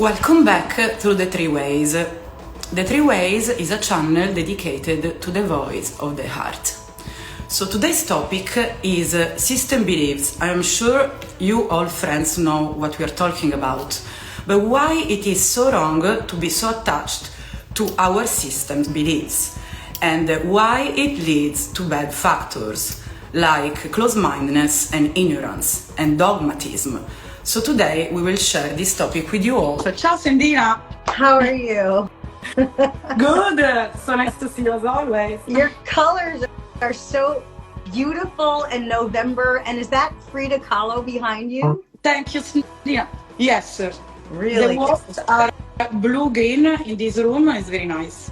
Welcome back to The Three Ways. The Three Ways is a channel dedicated to the voice of the heart. So today's topic is system beliefs. I am sure you all friends know what we are talking about, but why it is so wrong to be so attached to our system's beliefs, and why it leads to bad factors like closed-mindedness and ignorance and dogmatism. So today we will share this topic with you all. So, ciao Sandina! How are you? Good! So nice to see you as always. Your colors are so beautiful and November. And is that Frida Kahlo behind you? Thank you, Sandina. Yes. Really? The walls are blue-green in this room. It's very nice.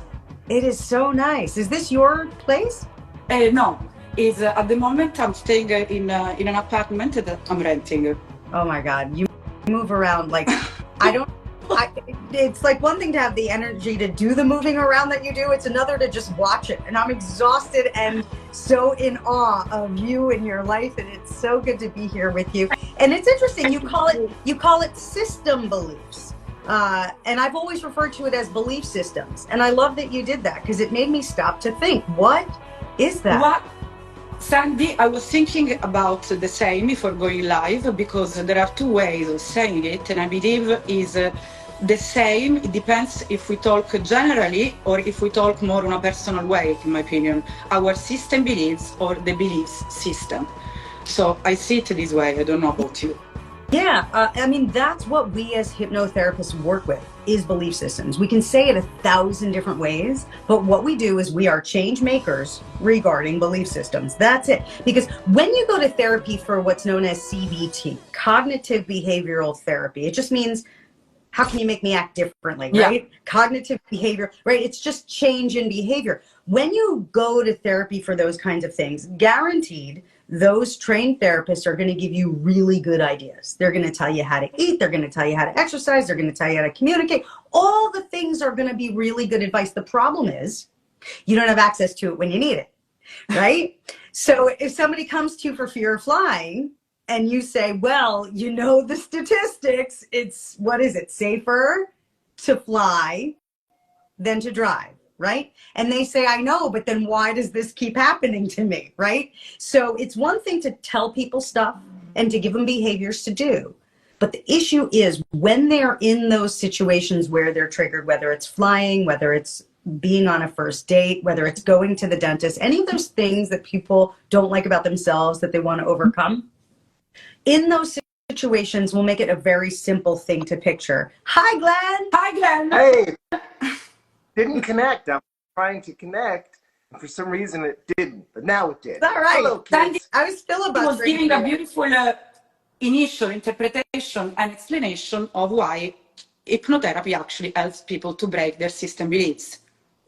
It is so nice. Is this your place? No. At the moment I'm staying in an apartment that I'm renting. Oh my God, you move around like, it's like one thing to have the energy to do the moving around that you do. It's another to just watch it. And I'm exhausted and so in awe of you and your life. And it's so good to be here with you. And it's interesting, you call it system beliefs. And I've always referred to it as belief systems. And I love that you did that because it made me stop to think, what is that? What? Sandy, I was thinking about the same before going live, because there are two ways of saying it, and I believe is the same. It depends if we talk generally or if we talk more in a personal way, in my opinion. Our system beliefs or the beliefs system. So I see it this way. I don't know about you. Yeah, I mean, that's what we as hypnotherapists work with, is belief systems. We can say it 1,000 different ways, but what we do is we are change makers regarding belief systems. That's it. Because when you go to therapy for what's known as CBT, cognitive behavioral therapy, it just means, how can you make me act differently, right? Yeah. Cognitive behavior, right? It's just change in behavior. When you go to therapy for those kinds of things, guaranteed, those trained therapists are going to give you really good ideas. They're going to tell you how to eat. They're going to tell you how to exercise. They're going to tell you how to communicate. All the things are going to be really good advice. The problem is you don't have access to it when you need it, right? So if somebody comes to you for fear of flying and you say, well, you know the statistics, it's, what is it, safer to fly than to drive, right? And they say, I know, but then why does this keep happening to me, right? So it's one thing to tell people stuff and to give them behaviors to do. But the issue is when they're in those situations where they're triggered, whether it's flying, whether it's being on a first date, whether it's going to the dentist, any of those things that people don't like about themselves that they want to overcome, in those situations, we'll make it a very simple thing to picture. Hi, Glenn. Hi, Glenn. Hey, didn't connect. I'm trying to connect. For some reason, it didn't, but now it did. All right. Hello, kids. I was filibustering. Was giving a beautiful initial interpretation and explanation of why hypnotherapy actually helps people to break their system beliefs.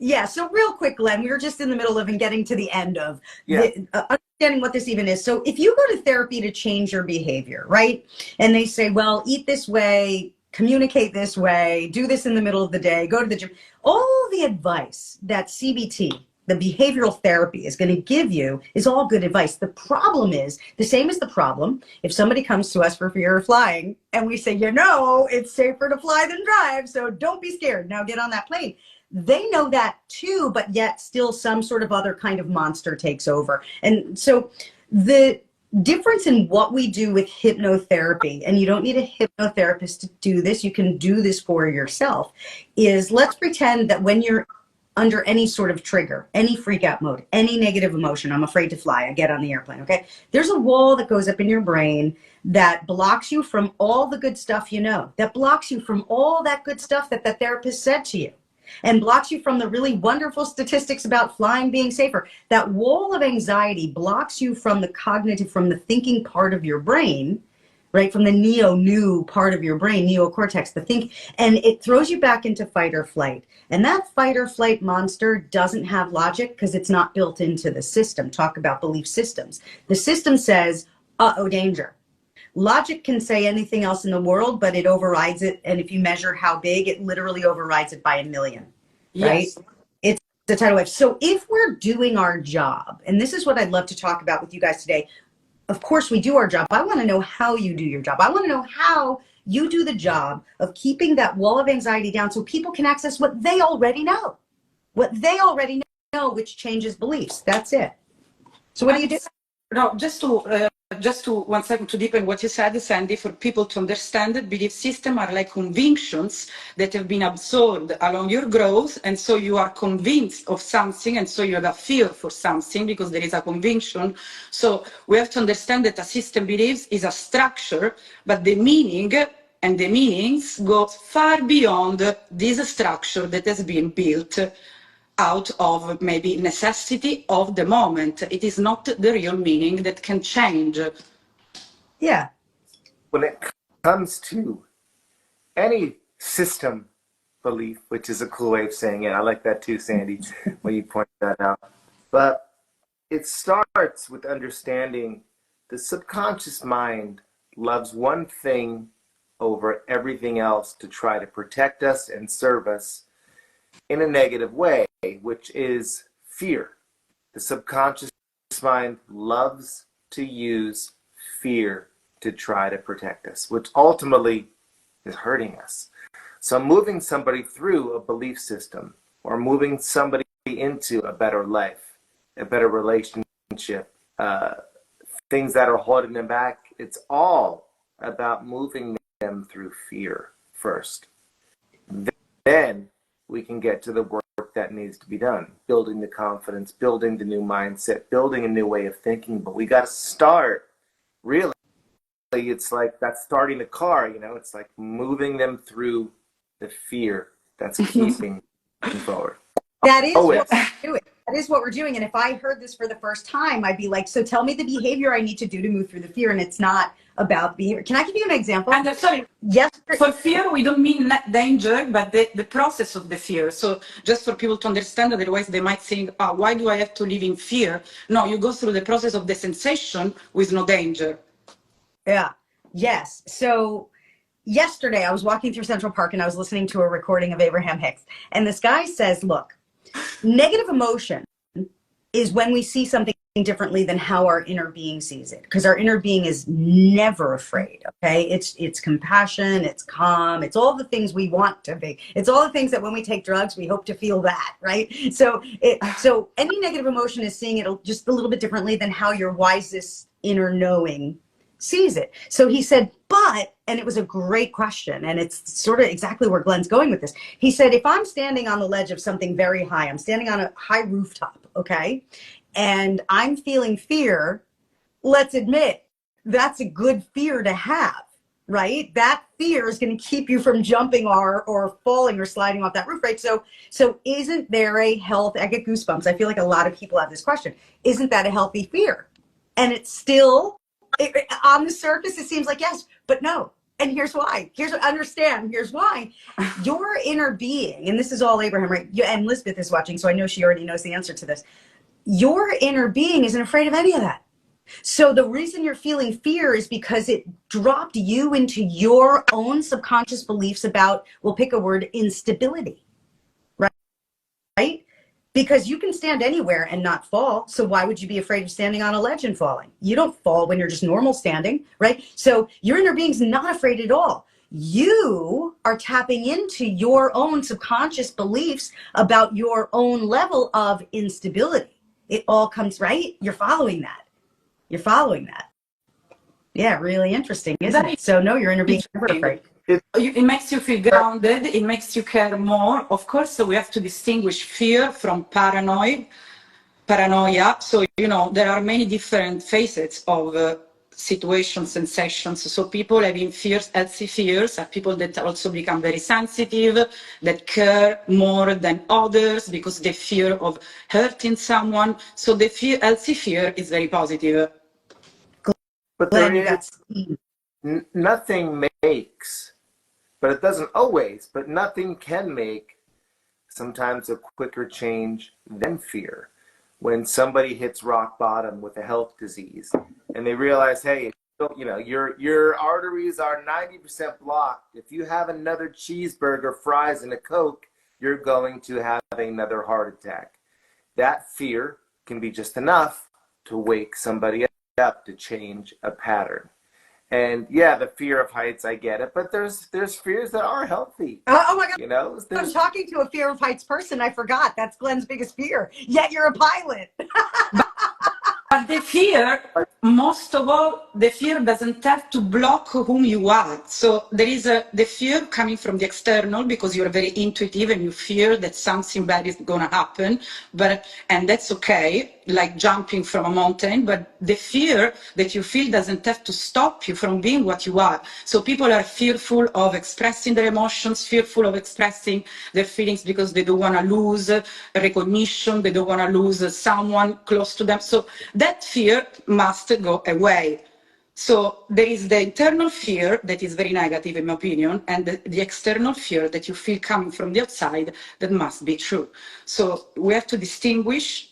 Yeah, so real quick, Glenn, we were just in the middle of and getting to the end of understanding what this even is. So if you go to therapy to change your behavior, right? And they say, well, eat this way, communicate this way, do this in the middle of the day, go to the gym. All the advice that CBT, the behavioral therapy, is going to give you is all good advice. The problem is the same as the problem. If somebody comes to us for fear of flying and we say, you know, it's safer to fly than drive, so don't be scared. Now get on that plane. They know that too, but yet still some sort of other kind of monster takes over. And so the difference in what we do with hypnotherapy, and you don't need a hypnotherapist to do this, you can do this for yourself, is let's pretend that when you're under any sort of trigger, any freak out mode, any negative emotion, I'm afraid to fly, I get on the airplane, okay? There's a wall that goes up in your brain that blocks you from all the good stuff you know, that blocks you from all that good stuff that the therapist said to you, and blocks you from the really wonderful statistics about flying being safer. That wall of anxiety blocks you from the cognitive, from the thinking part of your brain, right? From the new part of your brain, neocortex, the think, and it throws you back into fight or flight. And that fight or flight monster doesn't have logic because it's not built into the system. Talk about belief systems. The system says, uh-oh, danger. Logic can say anything else in the world, but it overrides it. And if you measure how big, it literally overrides it by 1,000,000, right? Yes. It's the tidal wave. So if we're doing our job, and this is what I'd love to talk about with you guys today, of course we do our job. I want to know how you do your job. I want to know how You do the job of keeping that wall of anxiety down so people can access what they already know. What they already know, which changes beliefs. That's it. So what do you do? No, just to 1 second to deepen what you said, Sandy, for people to understand that belief systems are like convictions that have been absorbed along your growth, and so you are convinced of something, and so you have a fear for something because there is a conviction. So we have to understand that a system beliefs is a structure, but the meaning and the meanings go far beyond this structure that has been built out of maybe necessity of the moment. It is not the real meaning that can change. Yeah. When it comes to any system belief, which is a cool way of saying it, I like that too, Sandy, when you point that out. But it starts with understanding the subconscious mind loves one thing over everything else to try to protect us and serve us in a negative way, which is fear. The subconscious mind loves to use fear to try to protect us, which ultimately is hurting us. So moving somebody through a belief system or moving somebody into a better life, a better relationship, things that are holding them back, it's all about moving them through fear first. Then we can get to the work that needs to be done, building the confidence, building the new mindset, building a new way of thinking. But we got to start, really, it's like that's starting a car, you know, it's like moving them through the fear that's keeping them forward. That is Always. what we're doing. That is what we're doing. And if I heard this for the first time, I'd be like, so tell me the behavior I need to do to move through the fear. And it's not about behavior. Can I give you an example? And sorry, Yes. for fear, we don't mean danger, but the process of the fear. So just for people to understand, otherwise they might think, oh, why do I have to live in fear? No, you go through the process of the sensation with no danger. Yeah. Yes. So yesterday I was walking through Central Park and I was listening to a recording of Abraham Hicks. And this guy says, look, negative emotion is when we see something differently than how our inner being sees it, because our inner being is never afraid. Okay, it's compassion, it's calm, it's all the things we want to be, it's all the things that when we take drugs we hope to feel that, right? So any negative emotion is seeing it just a little bit differently than how your wisest inner knowing sees it. So he said, but, and it was a great question, and it's sort of exactly where Glenn's going with this. He said, if I'm standing on the ledge of something very high, I'm standing on a high rooftop, okay, and I'm feeling fear, let's admit that's a good fear to have, right? That fear is going to keep you from jumping or falling or sliding off that roof, right? So isn't there a health, I get goosebumps. I feel like a lot of people have this question. Isn't that a healthy fear? And it's still, on the surface, it seems like yes, but no. And here's why. Here's why. Your inner being, and this is all Abraham, right? And Lisbeth is watching, so I know she already knows the answer to this. Your inner being isn't afraid of any of that. So the reason you're feeling fear is because it dropped you into your own subconscious beliefs about, we'll pick a word, instability, right? Because you can stand anywhere and not fall. So why would you be afraid of standing on a ledge and falling? You don't fall when you're just normal standing, right? So your inner being's not afraid at all. You are tapping into your own subconscious beliefs about your own level of instability. It all comes, right? You're following that. Yeah, really interesting, isn't it? So no, your inner being's never afraid. It makes you feel grounded. It makes you care more. Of course, so we have to distinguish fear from paranoia. So, there are many different facets of situations, sensations. So people having fears, healthy fears, are people that also become very sensitive, that care more than others because they fear of hurting someone. So the healthy fear is very positive. But there is nothing makes, but it doesn't always, but nothing can make sometimes a quicker change than fear. When somebody hits rock bottom with a health disease and they realize, hey, your arteries are 90% blocked. If you have another cheeseburger, fries, and a Coke, you're going to have another heart attack. That fear can be just enough to wake somebody up to change a pattern. And yeah, the fear of heights, I get it, but there's fears that are healthy. Oh my God. You know, I'm talking to a fear of heights person. I forgot. That's Glenn's biggest fear. Yet you're a pilot. But the fear, most of all, the fear doesn't have to block whom you are. So there is the fear coming from the external because you're very intuitive and you fear that something bad is going to happen. And that's okay, like jumping from a mountain. But the fear that you feel doesn't have to stop you from being what you are. So people are fearful of expressing their emotions, fearful of expressing their feelings because they don't want to lose recognition, they don't want to lose someone close to them. So that fear must go away. So there is the internal fear that is very negative, in my opinion, and the external fear that you feel coming from the outside that must be true. So we have to distinguish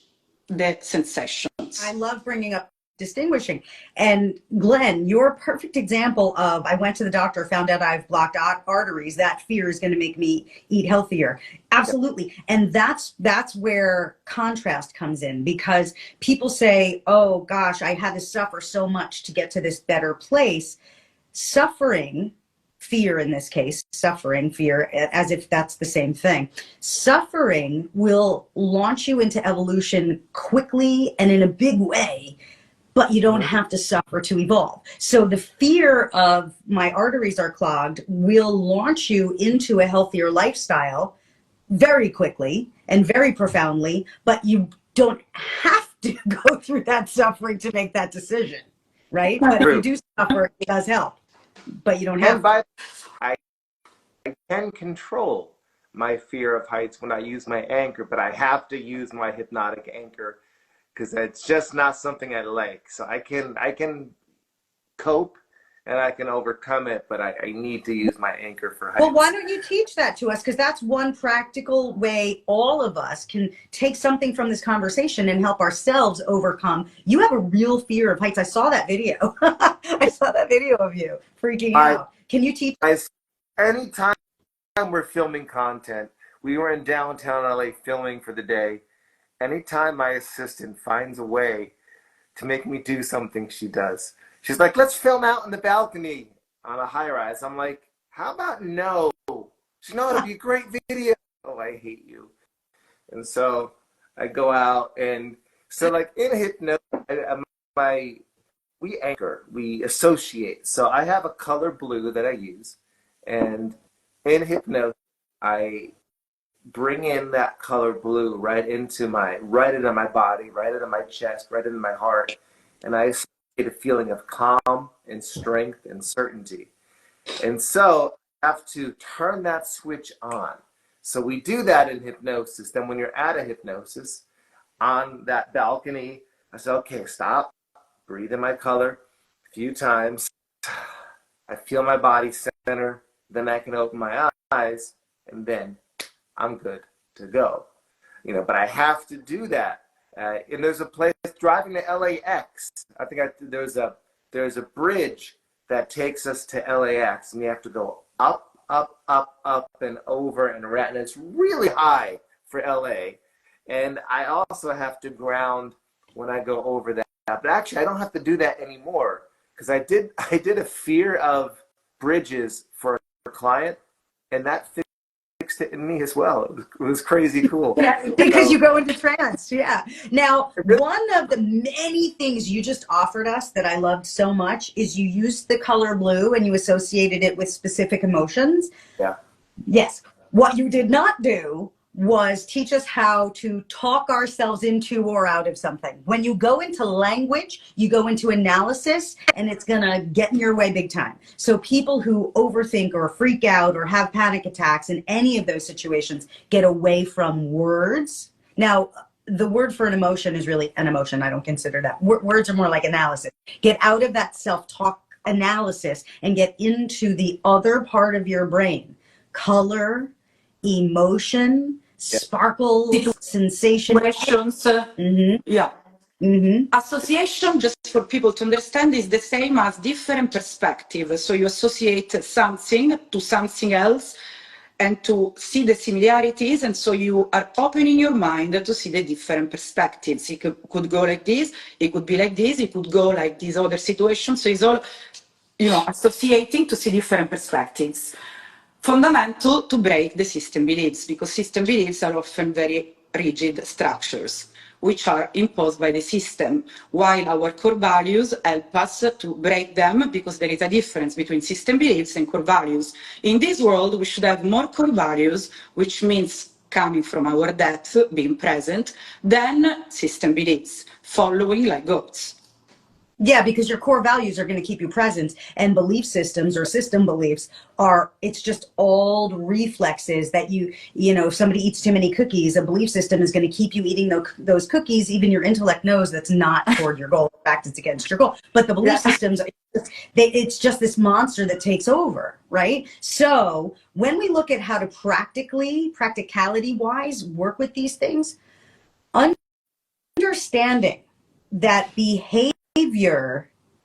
the sensations. I love bringing up distinguishing. And Glenn, you're a perfect example of, I went to the doctor, found out I have blocked arteries. That fear is going to make me eat healthier. Absolutely. And that's where contrast comes in, because people say, oh gosh, I had to suffer so much to get to this better place. Suffering, fear in this case, suffering, fear, as if that's the same thing. Suffering will launch you into evolution quickly and in a big way, but you don't have to suffer to evolve. So the fear of my arteries are clogged will launch you into a healthier lifestyle very quickly and very profoundly, but you don't have to go through that suffering to make that decision, right? But if you do suffer, it does help, but you don't have to. I can control my fear of heights when I use my anchor, but I have to use my hypnotic anchor because it's just not something I like. So I can cope and I can overcome it, but I need to use my anchor for heights. Well, why don't you teach that to us? Because that's one practical way all of us can take something from this conversation and help ourselves overcome. You have a real fear of heights. I saw that video. I saw that video of you freaking out. Can you teach? Anytime we're filming content, we were in downtown LA filming for the day. Anytime my assistant finds a way to make me do something, she does. She's like, let's film out in the balcony on a high rise. I'm like, how about no? She knows it'd be a great video. Oh, I hate you. And so I go out, and so like in Hypnosis, we anchor, we associate. So I have a color blue that I use, and in Hypnosis, I bring in that color blue right into my body, right into my chest, right into my heart, and I get a feeling of calm and strength and certainty. And so I have to turn that switch on. So we do that in hypnosis. Then when you're at a hypnosis on that balcony, I say, okay, stop, breathe in my color a few times. I feel my body center. Then I can open my eyes, and then I'm good to go. You know, but I have to do that. And there's a place driving to LAX. I think there's a bridge that takes us to LAX, and you have to go up, up, up, up, and over and around. And it's really high for LA. And I also have to ground when I go over that. But actually, I don't have to do that anymore, because I did a fear of bridges for a client, and that fixed it in me as well. It was crazy cool. Yeah, because you go into trance. Yeah. Now, one of the many things you just offered us that I loved so much is you used the color blue and you associated it with specific emotions. Yeah. Yes. What you did not do was teach us how to talk ourselves into or out of something. When you go into language, you go into analysis, and it's going to get in your way big time. So people who overthink or freak out or have panic attacks in any of those situations get away from words. Now, the word for an emotion is really an emotion. I don't consider that. Words are more like analysis. Get out of that self-talk analysis and get into the other part of your brain. Color, emotion, sparkle, sensation. Questions. Yeah. Association, just for people to understand, is the same as different perspectives. So you associate something to something else and to see the similarities, and so you are opening your mind to see the different perspectives. It could go like this, it could be like this, it could go like this other situation. So it's all associating to see different perspectives. Fundamental to break the system beliefs, because system beliefs are often very rigid structures which are imposed by the system, while our core values help us to break them, because there is a difference between system beliefs and core values. In this world, we should have more core values, which means coming from our depth, being present, than system beliefs, following like goats. Yeah, because your core values are going to keep you present, and belief systems or system beliefs it's just old reflexes that if somebody eats too many cookies, a belief system is going to keep you eating those cookies. Even your intellect knows that's not toward your goal. In fact, it's against your goal. But the belief systems, it's just this monster that takes over, right? So when we look at how to practicality wise, work with these things, understanding that behavior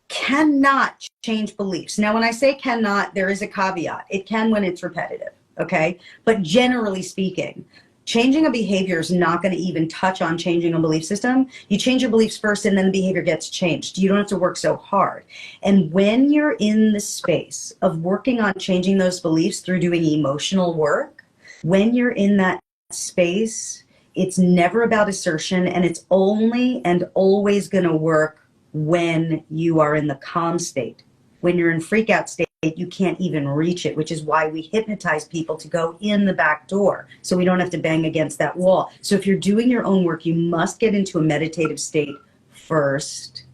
cannot change beliefs. Now, when I say cannot, there is a caveat. It can when it's repetitive, okay? But generally speaking, changing a behavior is not going to even touch on changing a belief system. You change your beliefs first, and then the behavior gets changed. You don't have to work so hard. And when you're in the space of working on changing those beliefs through doing emotional work, when you're in that space, it's never about assertion, and it's only and always going to work when you are in the calm state. When you're in freak out state, you can't even reach it, which is why we hypnotize people to go in the back door, so we don't have to bang against that wall. So if you're doing your own work, you must get into a meditative state first,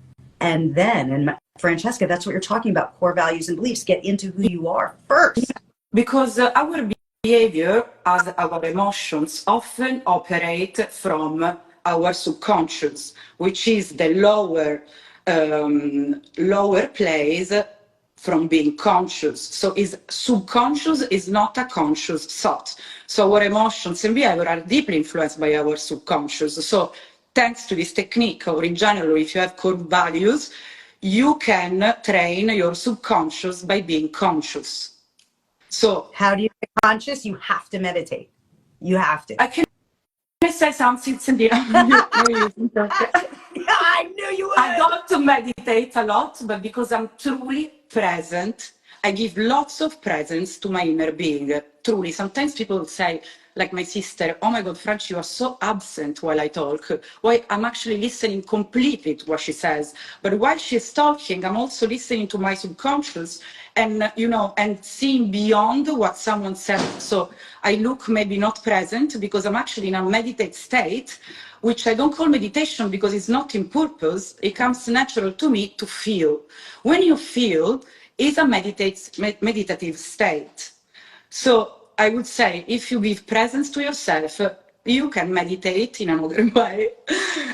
and then, and Francesca, that's what you're talking about, core values and beliefs. Get into who you are first. Because our behavior, as our emotions, often operate from our subconscious, which is the lower place from being conscious. So subconscious is not a conscious thought. So our emotions and behavior are deeply influenced by our subconscious. So thanks to this technique, or in general, if you have core values, you can train your subconscious by being conscious. So how do you get conscious? You have to meditate. You have to. Can I say something, Cindy? I knew you would. I don't meditate a lot, but because I'm truly present, I give lots of presence to my inner being. Truly, sometimes people say, like my sister, oh my God, Franci, you are so absent while I talk. Why, I'm actually listening completely to what she says. But while she's talking, I'm also listening to my subconscious and, and seeing beyond what someone said. So I look maybe not present because I'm actually in a meditative state, which I don't call meditation because it's not in purpose. It comes natural to me to feel. When you feel, it's a meditative state. So I would say, if you give presence to yourself, you can meditate in another way.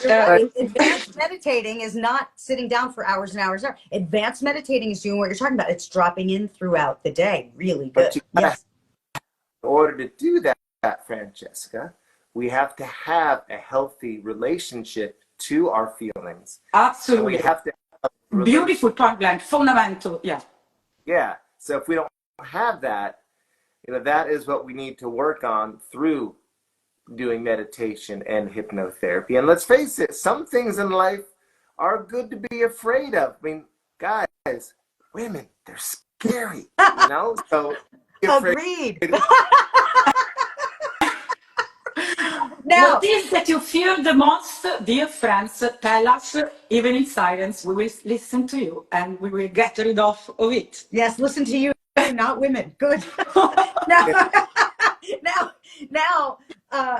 Advanced meditating is not sitting down for hours and hours. Advanced meditating is doing what you're talking about. It's dropping in throughout the day. Really good. Yes. In order to do that, Francesca, we have to have a healthy relationship to our feelings. Absolutely. So we have to have beautiful point, Glenn. Fundamental. Yeah. Yeah. So if we don't have that, that is what we need to work on through doing meditation and hypnotherapy. And let's face it, some things in life are good to be afraid of. I mean, guys, women, they're scary, So agreed. Now, what is that you fear the most, dear friends? Tell us, even in silence. We will listen to you and we will get rid of it. Yes, listen to you, not women. Good. Now,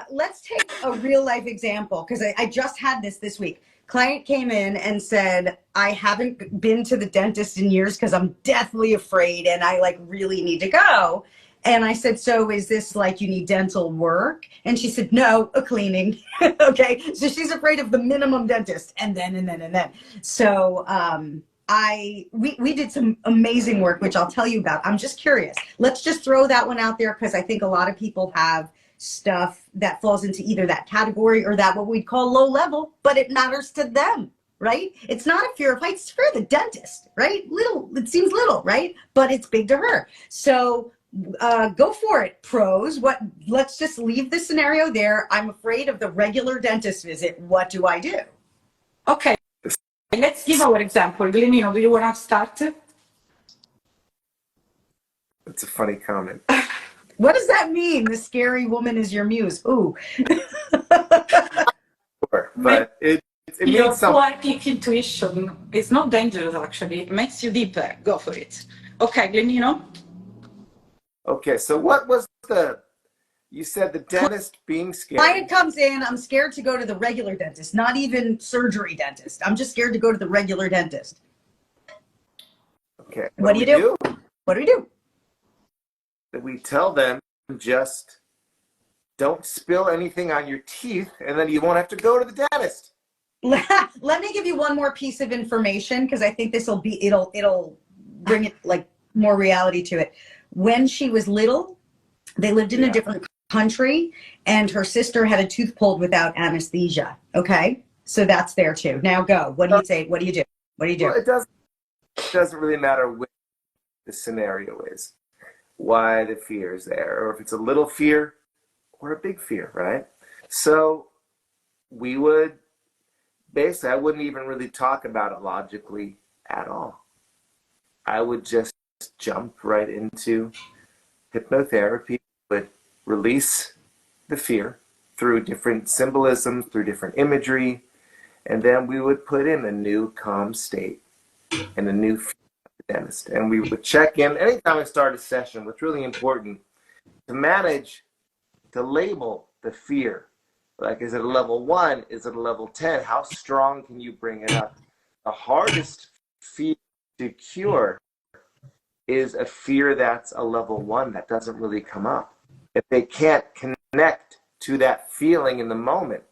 let's take a real life example, because I just had this week. Client came in and said, I haven't been to the dentist in years because I'm deathly afraid and I really need to go. And I said, so is this you need dental work? And she said, no, a cleaning. Okay. So she's afraid of the minimum dentist and then. So we did some amazing work, which I'll tell you about. I'm just curious. Let's just throw that one out there, because I think a lot of people have stuff that falls into either that category or that what we'd call low level, but it matters to them, right? It's not a fear of heights, it's fear of the dentist, right? It seems little, right? But it's big to her. So go for it, pros. Let's just leave the scenario there. I'm afraid of the regular dentist visit. What do I do? Okay, let's give our example. Glenino, do you want to start? It's a funny comment. What does that mean? The scary woman is your muse. Ooh. Sure, but it Your means something. poetic intuition is not dangerous, actually. It makes you deeper. Go for it. Okay, Glenino? Okay, so what was you said the dentist being scary. Client comes in, I'm scared to go to the regular dentist, not even surgery dentist. I'm just scared to go to the regular dentist. Okay, What do you do? What do we do? We tell them just don't spill anything on your teeth, and then you won't have to go to the dentist. Let me give you one more piece of information, because I think this will be, it'll bring it like more reality to it. When she was little, they lived in a different country, and her sister had a tooth pulled without anesthesia. Okay, so that's there too. Now go. What do you say? What do you do? What do you do? Well, it doesn't really matter what the scenario is, why the fear is there, or if it's a little fear or a big fear, right? So we would basically, I wouldn't even really talk about it logically at all. I would just jump right into hypnotherapy, would release the fear through different symbolism, through different imagery, and then we would put in a new calm state and a new feel at the dentist. And we would check in anytime I start a session. What's really important to manage, to label the fear. Like, is it a level 1? Is it a level 10? How strong can you bring it up? The hardest fear to cure is a fear that's a level 1 that doesn't really come up. If they can't connect to that feeling in the moment,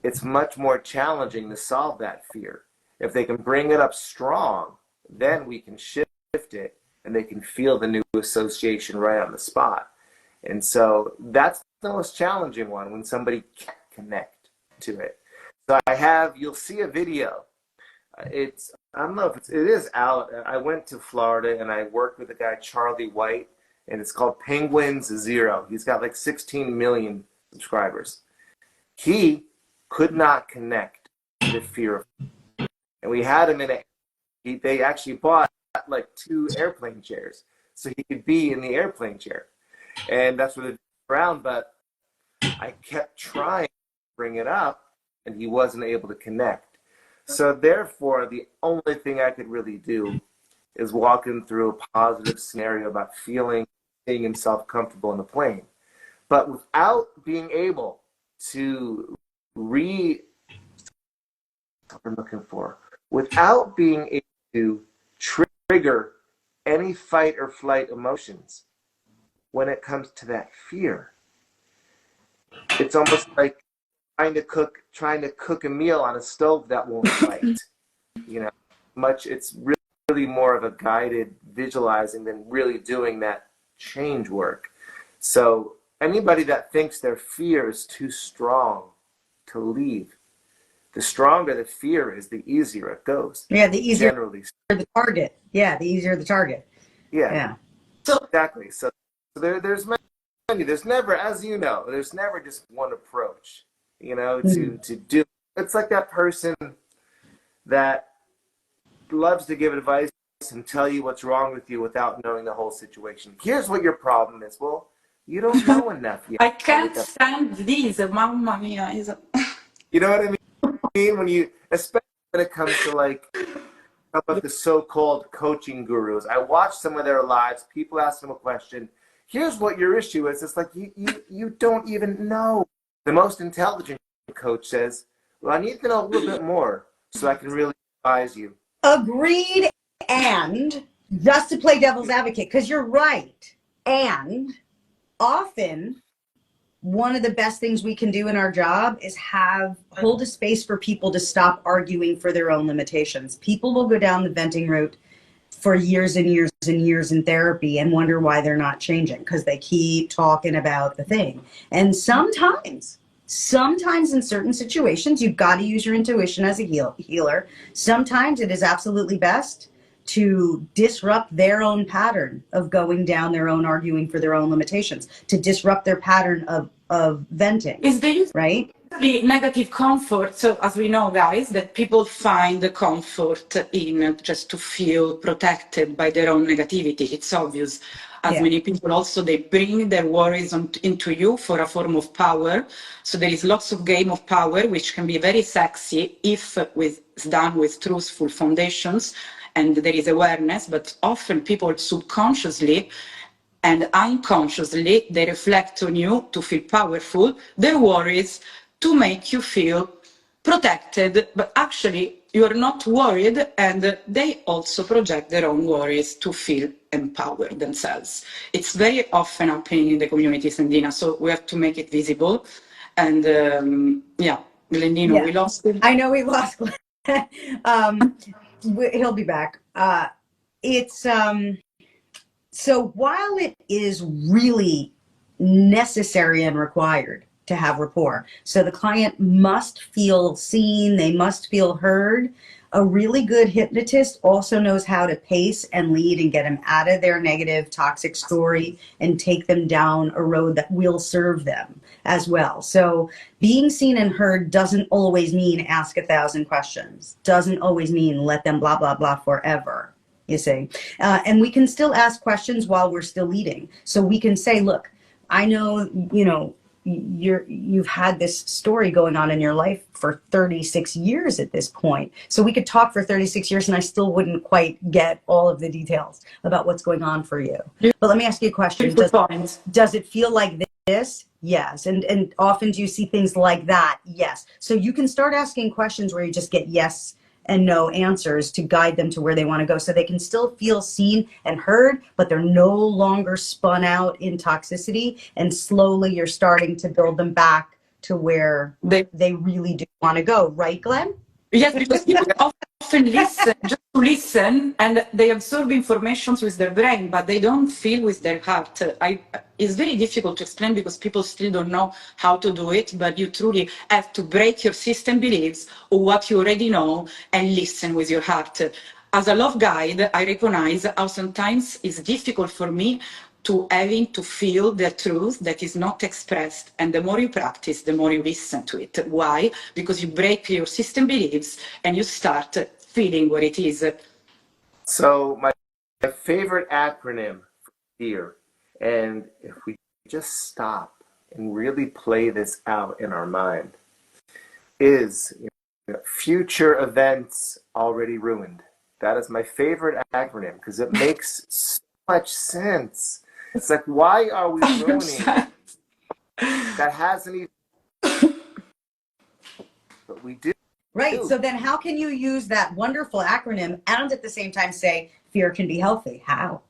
it's much more challenging to solve that fear. If they can bring it up strong, then we can shift it and they can feel the new association right on the spot. And so that's the most challenging one, when somebody can't connect to it. So you'll see a video. I don't know if it is out. I went to Florida and I worked with a guy, Charlie White, and it's called Penguins Zero. He's got like 16 million subscribers. He could not connect to the fear of, and we had him they actually bought like 2 airplane chairs so he could be in the airplane chair. And that's what it's around, but I kept trying to bring it up and he wasn't able to connect. So therefore, the only thing I could really do is walk him through a positive scenario about seeing himself comfortable in the plane. But without being able to without being able to trigger any fight or flight emotions, when it comes to that fear, it's almost like trying to cook a meal on a stove that won't light. It's really more of a guided visualizing than really doing that change work. So anybody that thinks their fear is too strong to leave, the stronger the fear is, the easier it goes. Yeah, the easier generally the target. Yeah, the easier the target. Yeah. So exactly. So there's many. There's never, as you know, there's never just one approach. To do. It's like that person that loves to give advice and tell you what's wrong with you without knowing the whole situation. Here's what your problem is. Well, you don't know enough yet. I can't stand this. Mamma mia. You know what I mean? Especially when it comes to like some of the so-called coaching gurus. I watch some of their lives. People ask them a question. Here's what your issue is. It's like you don't even know. The most intelligent coach says, well, I need to know a little bit more so I can really advise you. Agreed. And just to play devil's advocate, because you're right. And often one of the best things we can do in our job is hold a space for people to stop arguing for their own limitations. People will go down the venting route for years and years and years in therapy and wonder why they're not changing, because they keep talking about the thing. And sometimes in certain situations, you've got to use your intuition as a healer. Sometimes it is absolutely best to disrupt their own pattern of going down their own arguing for their own limitations, to disrupt their pattern of venting. Is there right? The negative comfort, so as we know, guys, that people find the comfort in just to feel protected by their own negativity. It's obvious. as Yeah. many people also, they bring their worries into you for a form of power. So there is lots of game of power, which can be very sexy if it's done with truthful foundations and there is awareness, but often people subconsciously and unconsciously, they reflect on you to feel powerful, their worries to make you feel protected, but actually you're not worried, and they also project their own worries to feel empowered themselves. It's very often happening in the community, Sandina, so we have to make it visible. And yeah, Glendino, we lost him. I know we lost Glenn. He'll be back. It's so while it is really necessary and required to have rapport, so the client must feel seen, they must feel heard. A really good hypnotist also knows how to pace and lead and get them out of their negative, toxic story and take them down a road that will serve them as well. So being seen and heard doesn't always mean ask 1,000 questions, doesn't always mean let them blah, blah, blah forever. You see, and we can still ask questions while we're still leading. So we can say, look, I know, you've had this story going on in your life for 36 years at this point. So we could talk for 36 years and I still wouldn't quite get all of the details about what's going on for you. But let me ask you a question. Does it feel like this? Yes. And often do you see things like that? Yes. So you can start asking questions where you just get yes and no answers to guide them to where they want to go, so they can still feel seen and heard, but they're no longer spun out in toxicity, and slowly you're starting to build them back to where they really do want to go. Right, Glenn? Yes, because people often listen just to listen, and they absorb information with their brain, but they don't feel with their heart. It's very difficult to explain because people still don't know how to do it, but you truly have to break your system beliefs or what you already know and listen with your heart. As a love guide, I recognize how sometimes it's difficult for me to having to feel the truth that is not expressed. And the more you practice, the more you listen to it. Why? Because you break your system beliefs and you start feeling what it is. So my favorite acronym for fear, and if we just stop and really play this out in our mind, is future events already ruined. That is my favorite acronym because it makes so much sense. It's like, why are we ruining that hasn't even, but we do. Right. So then how can you use that wonderful acronym and at the same time say fear can be healthy? How?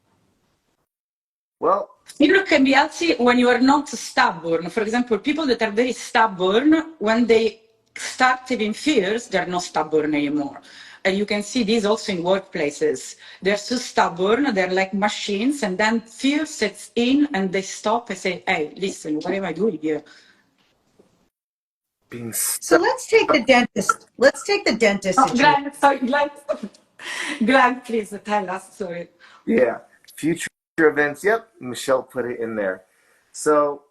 Well, fear can be healthy when you are not stubborn. For example, people that are very stubborn, when they start having fears, they're not stubborn anymore. And you can see this also in workplaces. They're so stubborn, they're like machines, and then fear sets in and they stop and say, hey, listen, what am I doing here? So let's take the dentist. Let's take the dentist situation. Glenn, please tell us, sorry. Yeah, future events. Yep, Michelle put it in there. So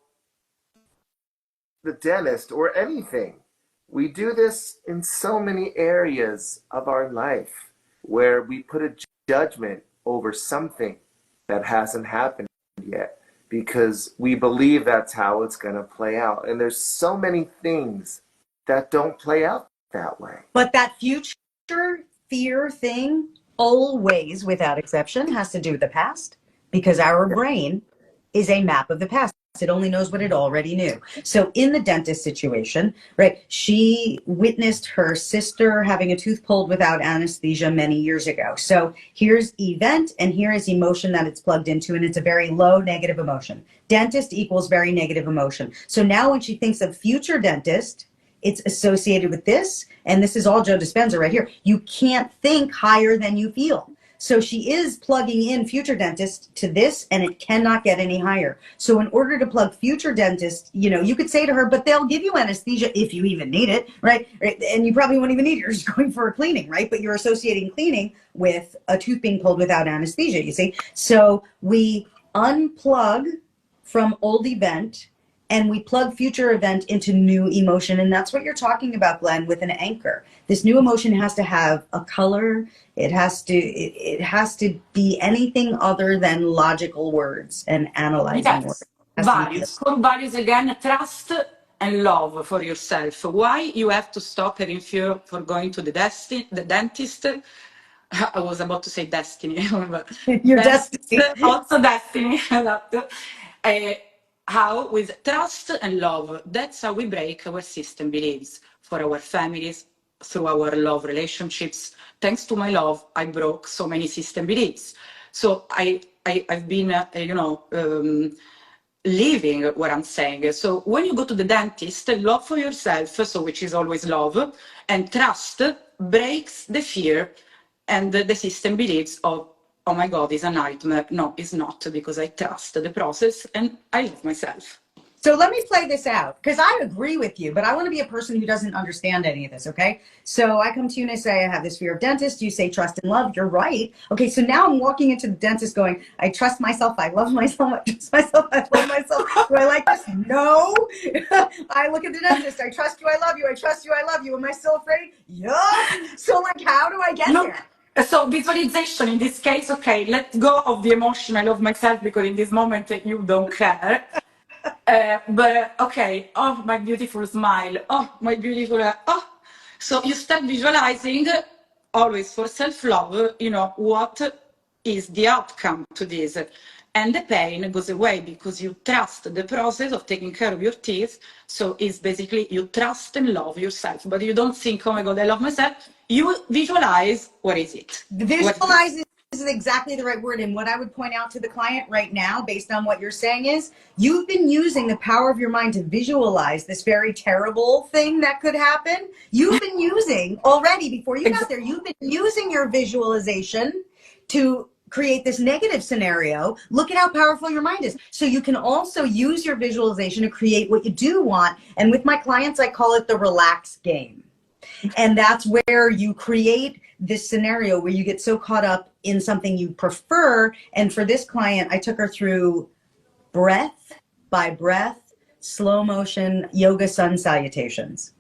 the dentist or anything, we do this in so many areas of our life where we put a judgment over something that hasn't happened yet because we believe that's how it's going to play out. And there's so many things that don't play out that way. But that future fear thing always, without exception, has to do with the past, because our brain is a map of the past. It only knows what it already knew. So in the dentist situation, right, she witnessed her sister having a tooth pulled without anesthesia many years ago. So here's event and here is emotion that it's plugged into, and it's a very low negative emotion. Dentist equals very negative emotion. So now when she thinks of future dentist, it's associated with this, and this is all Joe Dispenza right here. You can't think higher than you feel. So she is plugging in future dentist to this, and it cannot get any higher. So in order to plug future dentist, you could say to her, but they'll give you anesthesia if you even need it, right? And you probably won't even need it. You're just going for a cleaning, right? But you're associating cleaning with a tooth being pulled without anesthesia, you see? So we unplug from old event and we plug future event into new emotion. And that's what you're talking about, Glenn, with an anchor. This new emotion has to have a color. It has to be anything other than logical words and analyzing words. Yes, values. Core values again, trust and love for yourself. Why you have to stop having fear for going to the dentist? I was about to say destiny, but Your destiny. also destiny. How with trust and love, that's how we break our system beliefs for our families, through our love relationships. Thanks to my love, I broke so many system beliefs. So I've been, living what I'm saying. So when you go to the dentist, love for yourself, so which is always love, and trust breaks the fear and the system beliefs of, oh my God, it's a nightmare. No, it's not, because I trust the process and I love myself. So let me play this out, because I agree with you, but I want to be a person who doesn't understand any of this, okay? So I come to you and I say, I have this fear of dentists. You say trust and love. You're right. Okay, so now I'm walking into the dentist going, I trust myself. I love myself. I trust myself. I love myself. Do I like this? No. I look at the dentist. I trust you. I love you. I trust you. I love you. Am I still afraid? Yeah. So like, how do I get there? So visualization in this case, okay, let go of the emotion, I love myself, because in this moment you don't care. But okay, oh, my beautiful smile, oh, my beautiful, oh. So you start visualizing, always for self-love, what is the outcome to this. And the pain goes away because you trust the process of taking care of your teeth. So it's basically you trust and love yourself, but you don't think, oh my God, I love myself. You visualize, what is it? Visualize is exactly the right word. And what I would point out to the client right now, based on what you're saying, is you've been using the power of your mind to visualize this very terrible thing that could happen. You've been using already, before you got there, you've been using your visualization to create this negative scenario. Look at how powerful your mind is. So you can also use your visualization to create what you do want. And with my clients, I call it the relax game. And that's where you create this scenario where you get so caught up in something you prefer. And for this client, I took her through breath by breath, slow motion yoga sun salutations.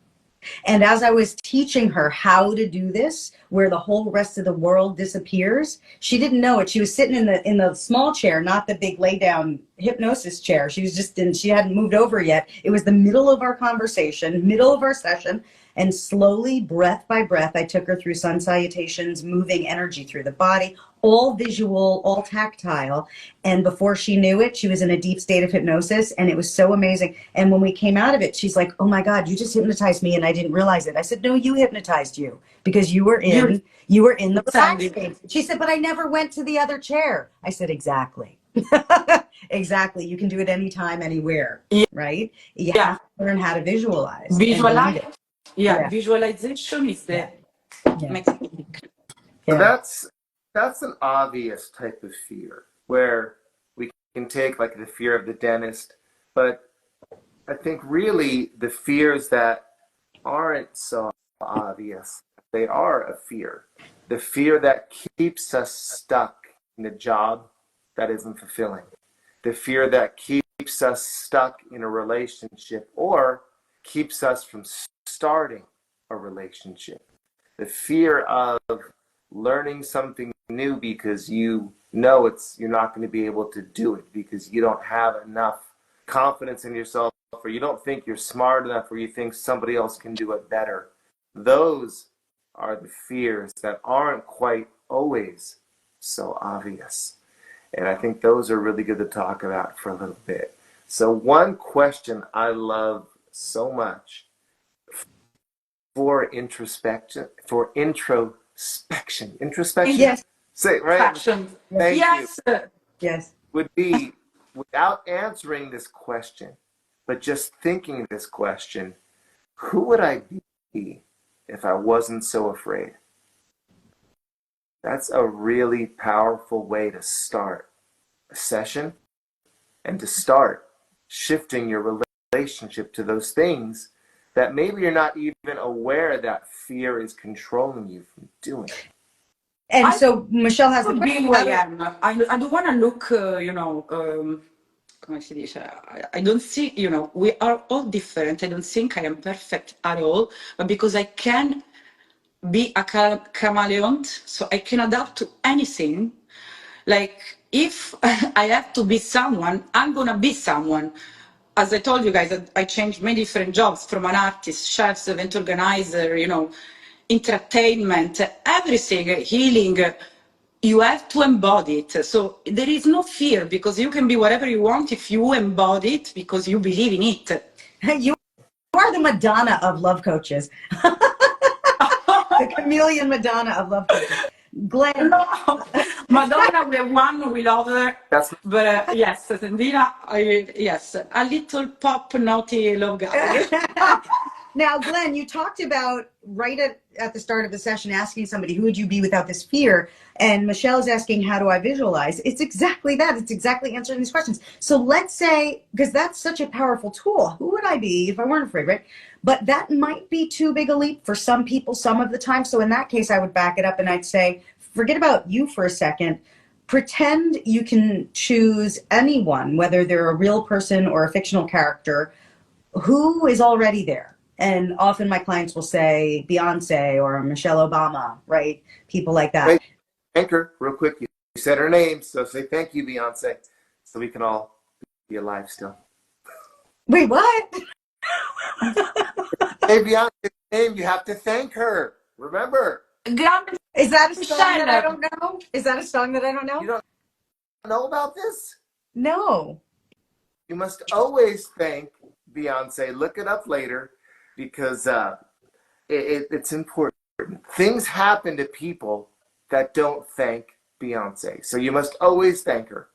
And as I was teaching her how to do this, where the whole rest of the world disappears, she didn't know it. She was sitting in the small chair, not the big lay down hypnosis chair. She was just she hadn't moved over yet. It was the middle of our conversation, middle of our session. And slowly, breath by breath, I took her through sun salutations, moving energy through the body, all visual, all tactile. And before she knew it, she was in a deep state of hypnosis, and it was so amazing. And when we came out of it, she's like, oh my God, you just hypnotized me and I didn't realize it. I said, no, you hypnotized you, because you were in the relax state. She said, but I never went to the other chair. I said, exactly. Exactly. You can do it anytime, anywhere, right? You have to learn how to visualize. Visualize. Yeah, visualization is the makes it big. So that's an obvious type of fear, where we can take like the fear of the dentist, but I think really the fears that aren't so obvious, they are a fear. The fear that keeps us stuck in a job that isn't fulfilling. The fear that keeps us stuck in a relationship or keeps us from starting a relationship. The fear of learning something new because you know you're not going to be able to do it because you don't have enough confidence in yourself, or you don't think you're smart enough, or you think somebody else can do it better. Those are the fears that aren't quite always so obvious. And I think those are really good to talk about for a little bit. So one question I love so much for introspection, Yes. Say, right? Thank Yes. you. Yes. Would be, without answering this question, but just thinking this question, who would I be if I wasn't so afraid? That's a really powerful way to start a session and to start shifting your relationship to those things that maybe you're not even aware that fear is controlling you from doing. And so Michelle has the question. I don't want to look, come si dice, I don't think, we are all different. I don't think I am perfect at all, but because I can be a chameleon, so I can adapt to anything. Like, if I have to be someone, I'm gonna be someone. As I told you guys, I changed many different jobs, from an artist, chef, event organizer, entertainment, everything, healing. You have to embody it. So there is no fear, because you can be whatever you want if you embody it because you believe in it. You are the Madonna of love coaches. The chameleon Madonna of love coaches. Glenn. No, Madonna, we have one, we love her. That's But yes, Sandina, yes, a little pop naughty love guy. Now, Glenn, you talked about right at the start of the session asking somebody, who would you be without this fear? And Michelle's asking, how do I visualize? It's exactly that. It's exactly answering these questions. So let's say, because that's such a powerful tool, who would I be if I weren't afraid, right? But that might be too big a leap for some people some of the time. So in that case, I would back it up and I'd say, forget about you for a second. Pretend you can choose anyone, whether they're a real person or a fictional character, who is already there. And often my clients will say Beyonce or Michelle Obama, right? People like that. Wait, Anchor, real quick. You said her name, so say thank you, Beyonce, so we can all be alive still. Wait, what? Hey, Beyonce's name, you have to thank her. Remember. Is that a song that I don't know? Is that a song that I don't know? You don't know about this? No. You must always thank Beyonce. Look it up later, because it's important. Things happen to people that don't thank Beyonce. So you must always thank her.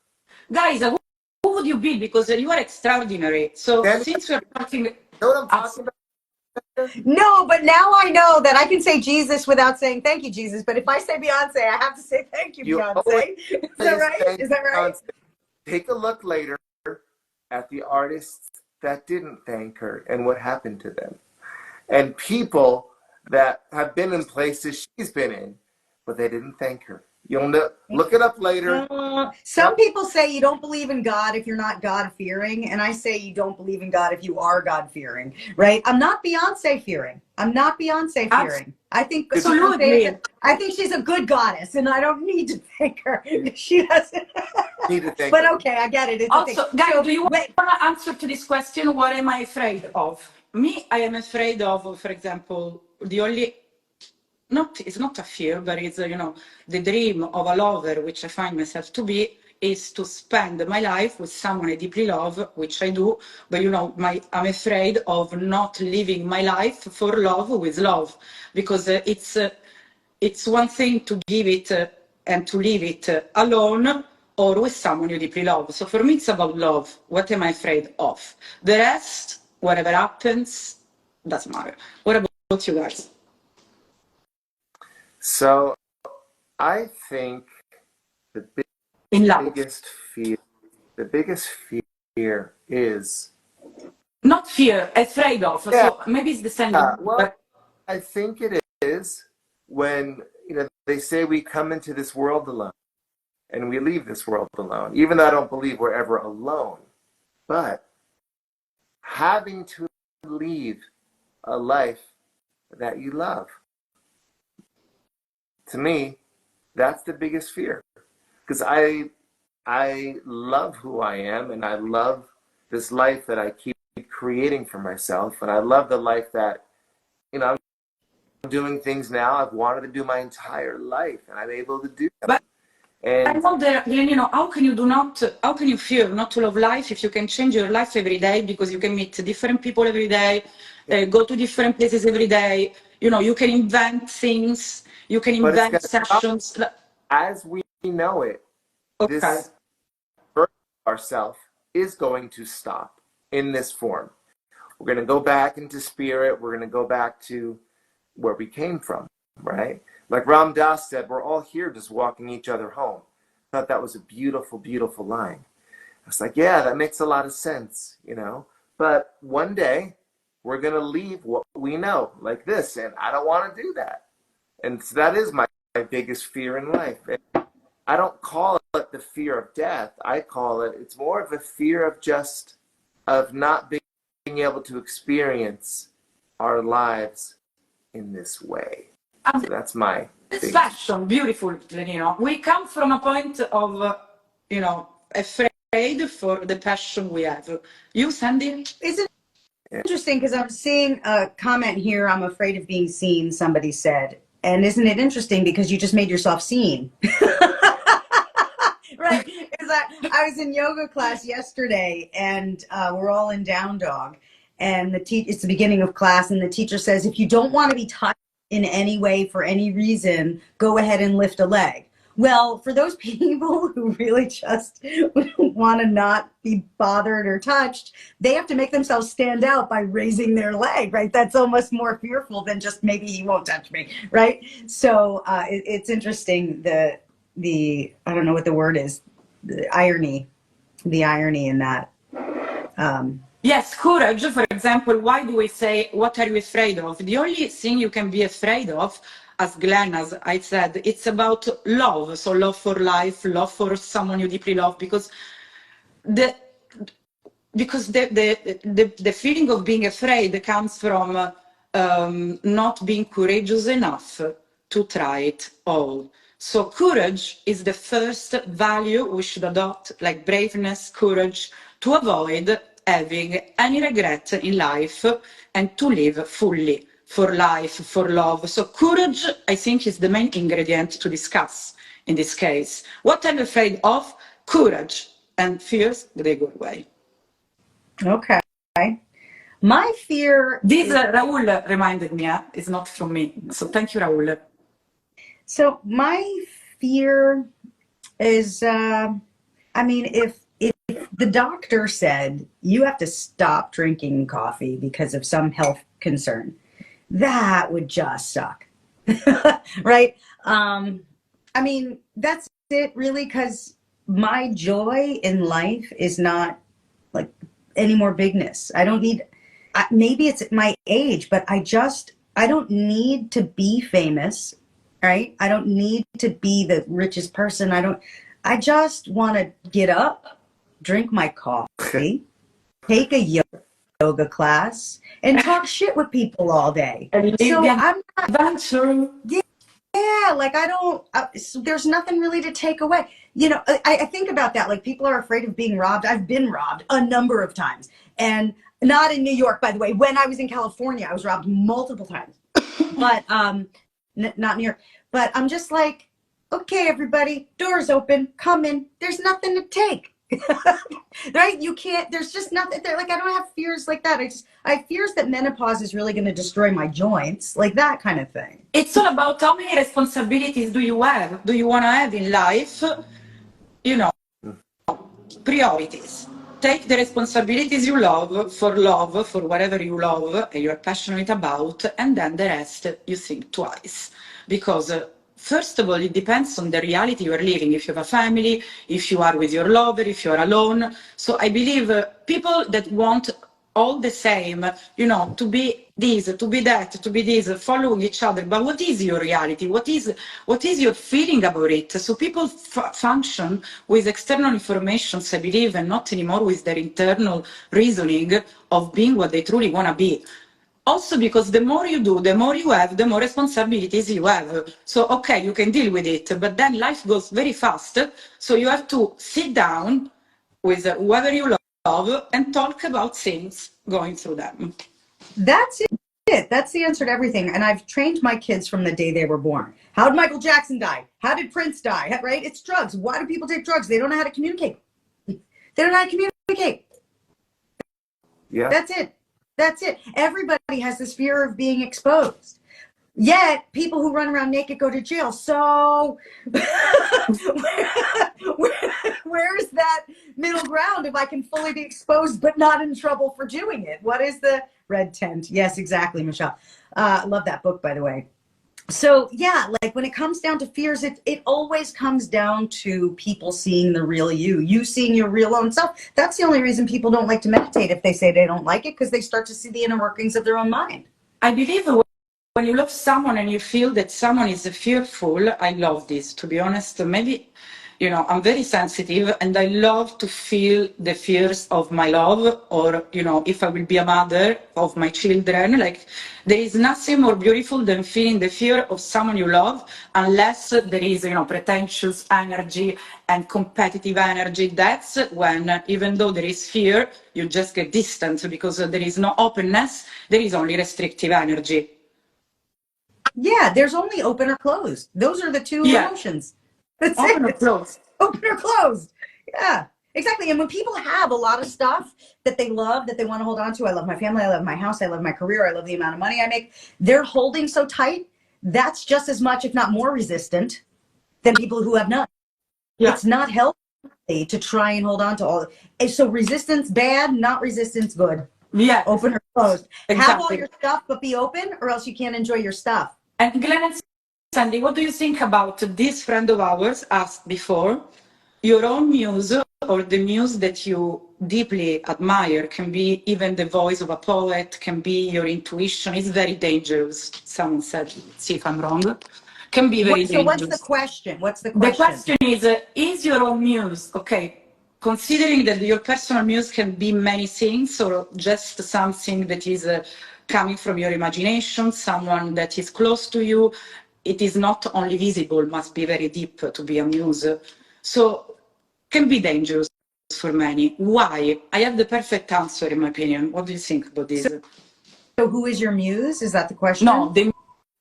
Guys, who would you be? Because you are extraordinary. So Then, since we're talking... You know what I'm talking about? No, but now I know that I can say Jesus without saying thank you, Jesus. But if I say Beyonce, I have to say thank you, Beyonce. Is that right? Is that right? Beyonce. Take a look later at the artists that didn't thank her and what happened to them. And people that have been in places she's been in, but they didn't thank her. You'll know, look it up later. Some people say you don't believe in God if you're not God-fearing, and I say you don't believe in God if you are God-fearing, right? I'm not Beyonce-fearing. I'm not Beyonce-fearing. I think Absolutely. I think she's a good goddess, and I don't need to thank her. She doesn't. Need to thank But her. okay, I get it. It's Also, guys, so, do you want to answer to this question? What am I afraid of? Me, I am afraid of, for example, the only... it's not a fear, but it's, the dream of a lover, which I find myself to be, is to spend my life with someone I deeply love, which I do, but I'm afraid of not living my life for love with love, because it's one thing to give it and to leave it alone, or with someone you deeply love. So for me, it's about love. What am I afraid of? The rest, whatever happens, doesn't matter. What about you guys? So I think the biggest fear is not fear, afraid of. Yeah. So maybe it's the same. Well, I think it is when they say we come into this world alone and we leave this world alone. Even though I don't believe we're ever alone, but having to leave a life that you love. To me, that's the biggest fear, because I love who I am, and I love this life that I keep creating for myself, and I love the life that I'm doing things now I've wanted to do my entire life, and I'm able to do them. But and I wonder, how can you fear not to love life if you can change your life every day, because you can meet different people every day, go to different places every day, you can invent things, you can invent sessions. As we know it, Okay. This version of ourself is going to stop in this form. We're going to go back into spirit. We're going to go back to where we came from, right? Like Ram Dass said, we're all here just walking each other home. I thought that was a beautiful, beautiful line. I was like, yeah, that makes a lot of sense, But one day, we're going to leave what we know, like this, and I don't want to do that. And so that is my biggest fear in life. And I don't call it the fear of death. I call it's more of a fear of of not being able to experience our lives in this way. So that's my This passion, beautiful, we come from a point of, afraid for the passion we have. You, Sandy? Isn't interesting because I'm seeing a comment here. I'm afraid of being seen, somebody said. And isn't it interesting because you just made yourself seen? Right? Because I was in yoga class yesterday and we're all in down dog. And it's the beginning of class and the teacher says, if you don't want to be touched in any way for any reason, go ahead and lift a leg. Well, for those people who really just want to not be bothered or touched, they have to make themselves stand out by raising their leg, right? That's almost more fearful than just maybe he won't touch me, right? So it's interesting, the I don't know what the word is, the irony in that. Yes, courage, for example. Why do we say, what are you afraid of? The only thing you can be afraid of, as Glenn, as I said, it's about love. So love for life, love for someone you deeply love, because the feeling of being afraid comes from not being courageous enough to try it all. So courage is the first value we should adopt, like braveness, courage, to avoid having any regret in life and to live fully for life, for love. So courage, I think, is the main ingredient to discuss in this case. What I'm afraid of, courage, and fears, they go away. Okay. My fear... This Raul reminded me, it's not from me. So thank you, Raul. So my fear is, if the doctor said you have to stop drinking coffee because of some health concern, that would just suck. Right? That's it really, because my joy in life is not like any more bigness. I don't need, maybe it's my age, but I don't need to be famous, right? I don't need to be the richest person. I just want to get up, drink my coffee, take a yoga class, and talk shit with people all day. So I'm not, yeah, like there's nothing really to take away. I think about that, like people are afraid of being robbed. I've been robbed a number of times, and not in New York, by the way. When I was in California, I was robbed multiple times, but not New York. But I'm just like, okay, everybody, doors open, come in. There's nothing to take. Right? You can't, there's just nothing there. Like, I don't have fears like that. I have fears that menopause is really going to destroy my joints, like that kind of thing. It's all about how many responsibilities do you have? Do you want to have in life? Priorities. Take the responsibilities you love for whatever you love and you're passionate about, and then the rest you think twice. Because first of all, it depends on the reality you are living. If you have a family, if you are with your lover, if you are alone. So I believe people that want all the same, to be this, to be that, to be this, following each other. But what is your reality? What is your feeling about it? So people function with external information, I believe, and not anymore with their internal reasoning of being what they truly want to be. Also because the more you do, the more you have, the more responsibilities you have. So, okay, you can deal with it, but then life goes very fast. So you have to sit down with whoever you love and talk about things going through them. That's it. That's the answer to everything. And I've trained my kids from the day they were born. How did Michael Jackson die? How did Prince die? Right? It's drugs. Why do people take drugs? They don't know how to communicate. They don't know how to communicate. Yeah. That's it. Everybody has this fear of being exposed. Yet people who run around naked go to jail. So where's that middle ground if I can fully be exposed but not in trouble for doing it? What is the red tent? Yes, exactly, Michelle. Love that book, by the way. So yeah, like when it comes down to fears, it always comes down to people seeing the real you seeing your real own self. That's the only reason people don't like to meditate if they say they don't like it, because they start to see the inner workings of their own mind. I believe when you love someone and you feel that someone is fearful, I love this, to be honest. Maybe You know, I'm very sensitive and I love to feel the fears of my love, or, you know, if I will be a mother of my children. Like, there is nothing more beautiful than feeling the fear of someone you love, unless there is, you know, pretentious energy and competitive energy. That's when, even though there is fear, you just get distant because there is no openness, there is only restrictive energy. Yeah, there's only open or closed. Those are the two emotions. That's Open it. or closed. Open or closed. Yeah, exactly. And when people have a lot of stuff that they love, that they want to hold on to, I love my family, I love my house, I love my career, I love the amount of money I make, they're holding so tight, that's just as much, if not more resistant than people who have none. Yeah. It's not healthy to try and hold on to all. And so resistance bad, not resistance good. Yeah. Open or closed. Exactly. Have all your stuff, but be open, or else you can't enjoy your stuff. And Glenn and Sandy, what do you think about this friend of ours asked before? Your own muse, or the muse that you deeply admire, can be even the voice of a poet, can be your intuition. It's very dangerous. Someone said, see if I'm wrong. Can be very dangerous. So what's the question? The question is your own muse, okay, considering that your personal muse can be many things, or just something that is coming from your imagination, someone that is close to you, it is not only visible, must be very deep to be a muse. So can be dangerous for many. Why? I have the perfect answer, in my opinion. What do you think about this? So who is your muse? Is that the question? No, the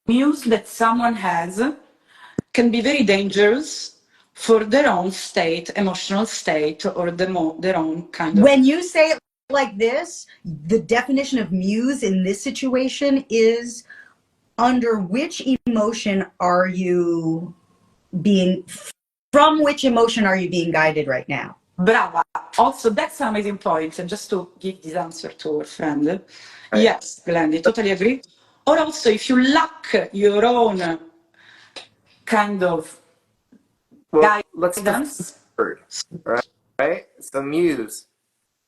muse that someone has can be very dangerous for their own state, emotional state, or their own kind of. When you say it like this, the definition of muse in this situation is under which emotion are you being, from which emotion are you being guided right now? Brava. Also, that's an amazing point. And just to give this answer to our friend, yes, Glenn, I totally agree. Or also, if you lack your own kind of let's guidance. Right? So muse,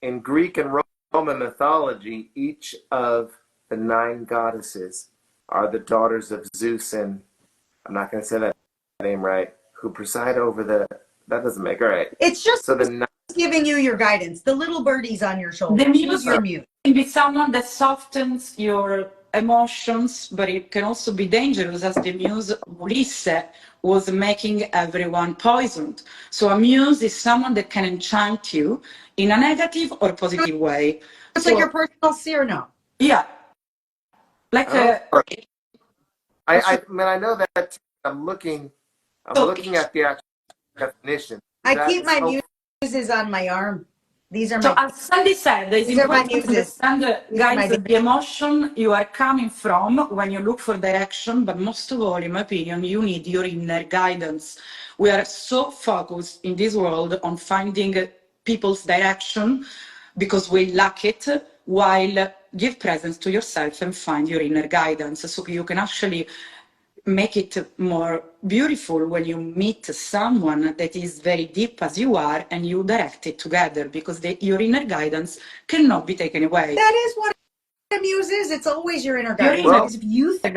in Greek and Roman mythology, each of the 9 goddesses are the daughters of Zeus, and I'm not going to say that name right, who preside over that doesn't make it right. It's just so the giving you your guidance, the little birdies on your shoulder. The muse your muse can be someone that softens your emotions, but it can also be dangerous, as the muse of Ulysses was making everyone poisoned. So a muse is someone that can enchant you in a negative or positive way. It's like your personal Cyrano. Yeah. Like I know that I'm looking at the actual definition. I keep my muses on my arm. These are so, as Sandy said, it's important to understand, guys, the emotion you are coming from when you look for direction, but most of all, in my opinion, you need your inner guidance. We are so focused in this world on finding people's direction because we lack it, while give presence to yourself and find your inner guidance, so you can actually make it more beautiful when you meet someone that is very deep as you are, and you direct it together, because your inner guidance cannot be taken away. That is what a muse is. It's always your inner guidance. Because if you think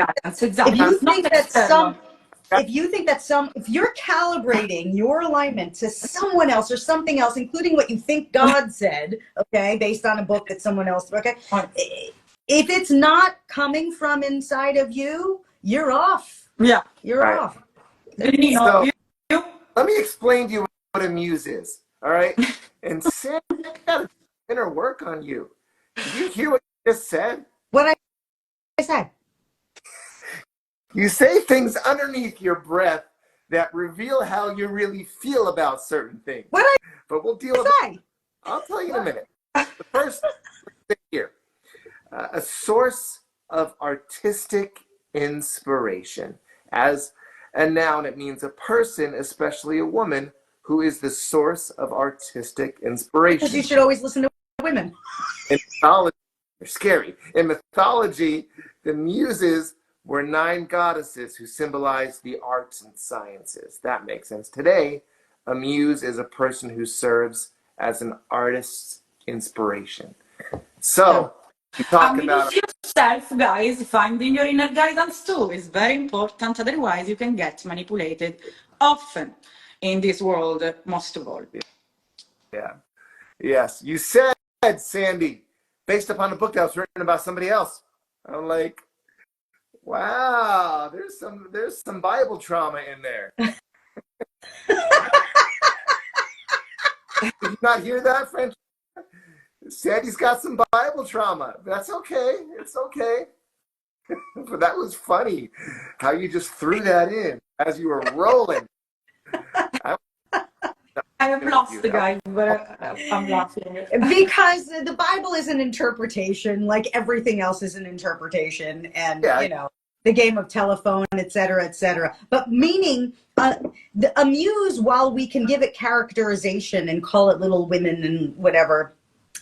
if you're calibrating your alignment to someone else or something else, including what you think God said, okay, based on a book that someone else, okay, if it's not coming from inside of you, you're off. Yeah. You're off. So, let me explain to you what a muse is, all right? And Sam, I got inner work on you. Did you hear what you just said? What I said? You say things underneath your breath that reveal how you really feel about certain things. But we'll deal with it. I'll tell you in a minute. The first thing here, a source of artistic inspiration. As a noun, it means a person, especially a woman, who is the source of artistic inspiration. Because you should always listen to women. In mythology, they're scary. In mythology, the muses were 9 goddesses who symbolized the arts and sciences. That makes sense. Today, a muse is a person who serves as an artist's inspiration. So, you talk about yourself, guys. Finding your inner guidance too is very important. Otherwise, you can get manipulated often. in this world, most of all. Yeah. Yes. You said, Sandy, based upon a book that was written about somebody else. I'm like, wow, there's some Bible trauma in there. Did you not hear that, French? Sandy's got some Bible trauma. That's okay. It's okay. But that was funny how you just threw that in as you were rolling. I have lost the guy, but I'm laughing. Because the Bible is an interpretation, like everything else is an interpretation, and the game of telephone, et cetera, but meaning a muse, while we can give it characterization and call it Little Women and whatever,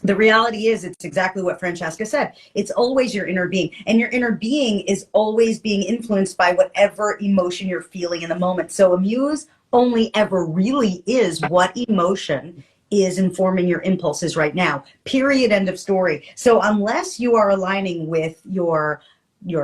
the reality is it's exactly what Francesca said. It's always your inner being, and your inner being is always being influenced by whatever emotion you're feeling in the moment. So a muse only ever really is what emotion is informing your impulses right now. Period. End of story. So unless you are aligning with your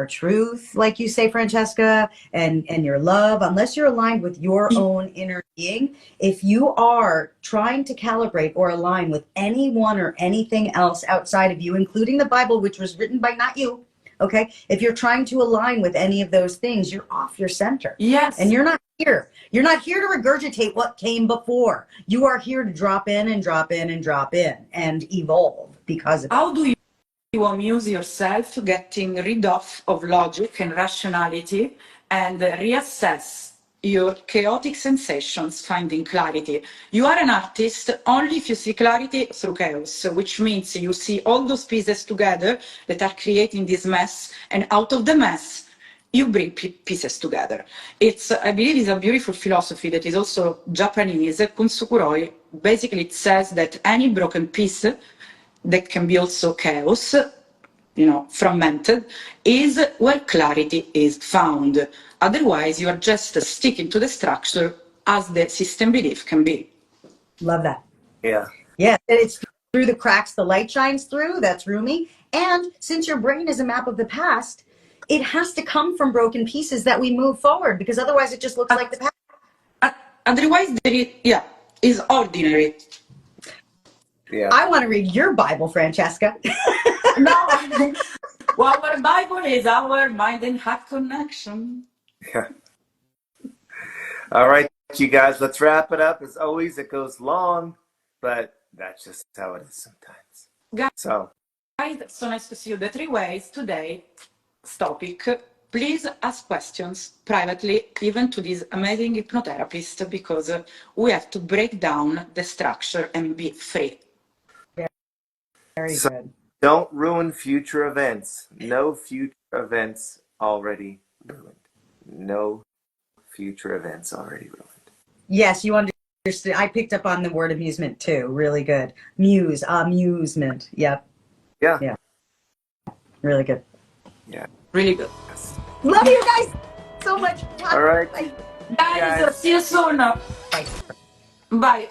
truth, like you say, Francesca, and your love, unless you're aligned with your own inner being, if you are trying to calibrate or align with anyone or anything else outside of you, including the Bible, which was written by not you, okay? If you're trying to align with any of those things, you're off your center. Yes. And you're not here. You're not here to regurgitate what came before. You are here to drop in and drop in and drop in and evolve because of it. How do you amuse yourself getting rid of logic and rationality and reassess your chaotic sensations, finding clarity? You are an artist only if you see clarity through chaos, which means you see all those pieces together that are creating this mess, and out of the mess, you bring pieces together. I believe it's a beautiful philosophy that is also Japanese, Kunsukuroi. Basically, it says that any broken piece that can be also chaos, fragmented, is where clarity is found. Otherwise, you are just sticking to the structure as the system belief can be. Love that. Yeah. Yeah, and it's through the cracks the light shines through. That's Rumi. And since your brain is a map of the past, it has to come from broken pieces that we move forward, because otherwise it just looks like the past. Otherwise, is ordinary. Yeah. I want to read your Bible, Francesca. No, well, our Bible is our mind and heart connection. Yeah. All right, you guys, let's wrap it up. As always, it goes long, but that's just how it is sometimes. Guys, so nice to see you. The 3 ways today's topic. Please ask questions privately, even to this amazing hypnotherapist, because we have to break down the structure and be free. Very good. Don't ruin future events. No future events already ruined. No future events already ruined. Yes, you understood. I picked up on the word amusement too. Really good. Muse, amusement. Yep. Yeah. Yeah. Really good. Yeah. Really good. Yes. Love you guys so much. All right. Guys, see you soon. Bye. Bye.